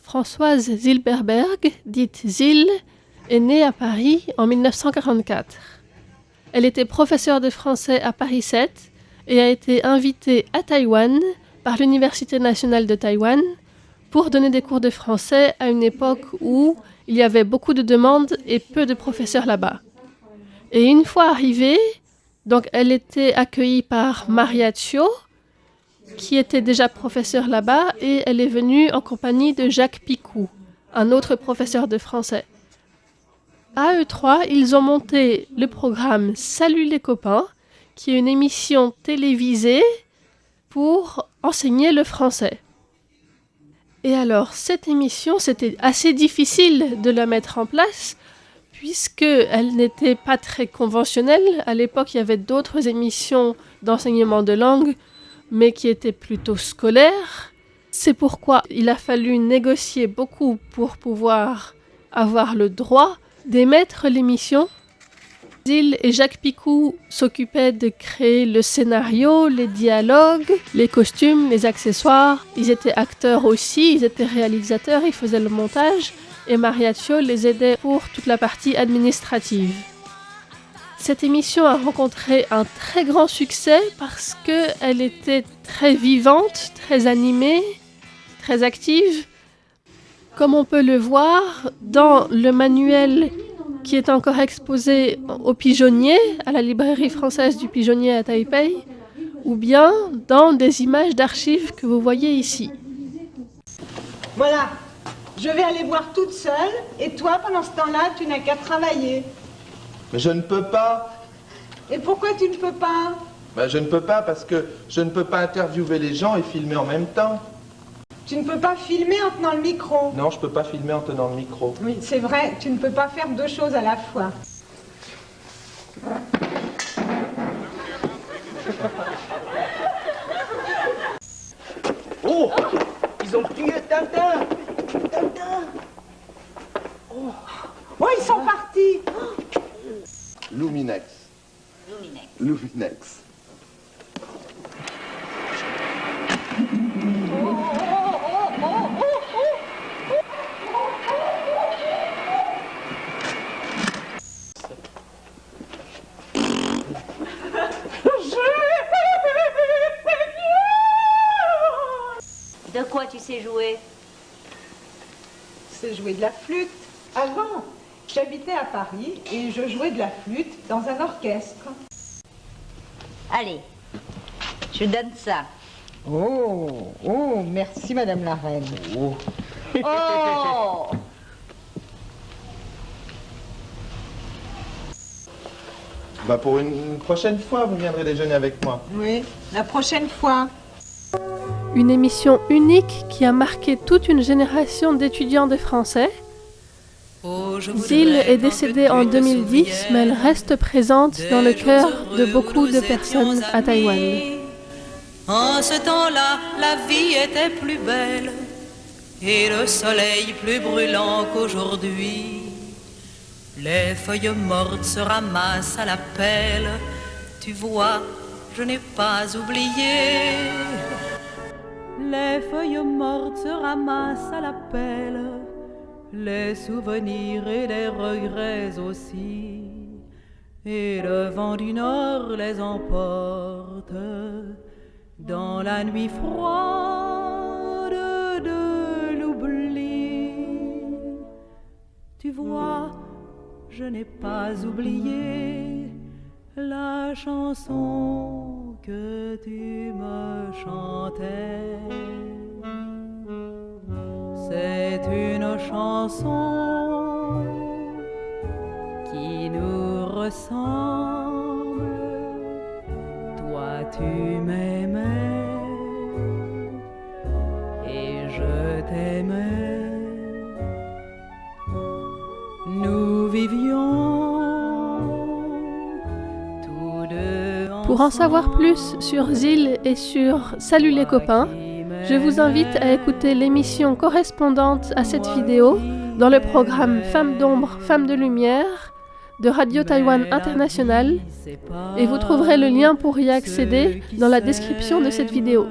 Françoise Zilberberg, dite Zil, est née à Paris en 1944. Elle était professeure de français à Paris 7 et a été invitée à Taïwan par l'Université nationale de Taïwan pour donner des cours de français à une époque où il y avait beaucoup de demandes et peu de professeurs là-bas. Et une fois arrivée, donc elle était accueillie par Maria Tchio, qui était déjà professeur là-bas, et elle est venue en compagnie de Jacques Picou, un autre professeur de français. À eux trois, ils ont monté le programme Salut les copains, qui est une émission télévisée pour enseigner le français. Et alors, cette émission, c'était assez difficile de la mettre en place, puisqu'elle n'était pas très conventionnelle. À l'époque, il y avait d'autres émissions d'enseignement de langue, mais qui étaient plutôt scolaires. C'est pourquoi il a fallu négocier beaucoup pour pouvoir avoir le droit d'émettre l'émission. Zil et Jacques Picou s'occupaient de créer le scénario, les dialogues, les costumes, les accessoires. Ils étaient acteurs aussi, ils étaient réalisateurs, ils faisaient le montage. Et Maria Tchio les aidait pour toute la partie administrative. Cette émission a rencontré un très grand succès parce qu'elle était très vivante, très animée, très active. Comme on peut le voir dans le manuel qui est encore exposé au Pigeonnier, à la librairie française du Pigeonnier à Taipei, ou bien dans des images d'archives que vous voyez ici. Voilà, je vais aller voir toute seule, et toi, pendant ce temps-là, tu n'as qu'à travailler. Mais je ne peux pas. Et pourquoi tu ne peux pas? Je ne peux pas parce que je ne peux pas interviewer les gens et filmer en même temps. Tu ne peux pas filmer en tenant le micro. Non, je ne peux pas filmer en tenant le micro. Oui, c'est vrai, tu ne peux pas faire deux choses à la fois. Oh, ils ont tué Tintin. Tintin. Oh, ils sont partis. Luminex. Luminex. De quoi tu sais jouer? C'est jouer de la flûte. Avant, j'habitais à Paris et je jouais de la flûte dans un orchestre. Allez, je donne ça. Oh, merci Madame la Reine. Oh! Pour une prochaine fois, vous viendrez déjeuner avec moi. Oui, la prochaine fois. Une émission unique qui a marqué toute une génération d'étudiants de français. Zil est décédée en 2010, mais elle reste présente dans le cœur de beaucoup de personnes à Taïwan. En ce temps-là, la vie était plus belle et le soleil plus brûlant qu'aujourd'hui. Les feuilles mortes se ramassent à la pelle. Tu vois, je n'ai pas oublié. Les feuilles mortes se ramassent à la pelle. Les souvenirs et les regrets aussi. Et le vent du nord les emporte dans la nuit froide de l'oubli. Tu vois, je n'ai pas oublié la chanson que tu me chantais. C'est une chanson qui nous ressemble. Toi, tu m'aimais et je t'aimais. Nous vivions tous deux ensemble. Pour en savoir plus sur Zil et sur Salut les copains, je vous invite à écouter l'émission correspondante à cette vidéo dans le programme Femmes d'ombre, Femmes de lumière de Radio Taïwan International, et vous trouverez le lien pour y accéder dans la description de cette vidéo.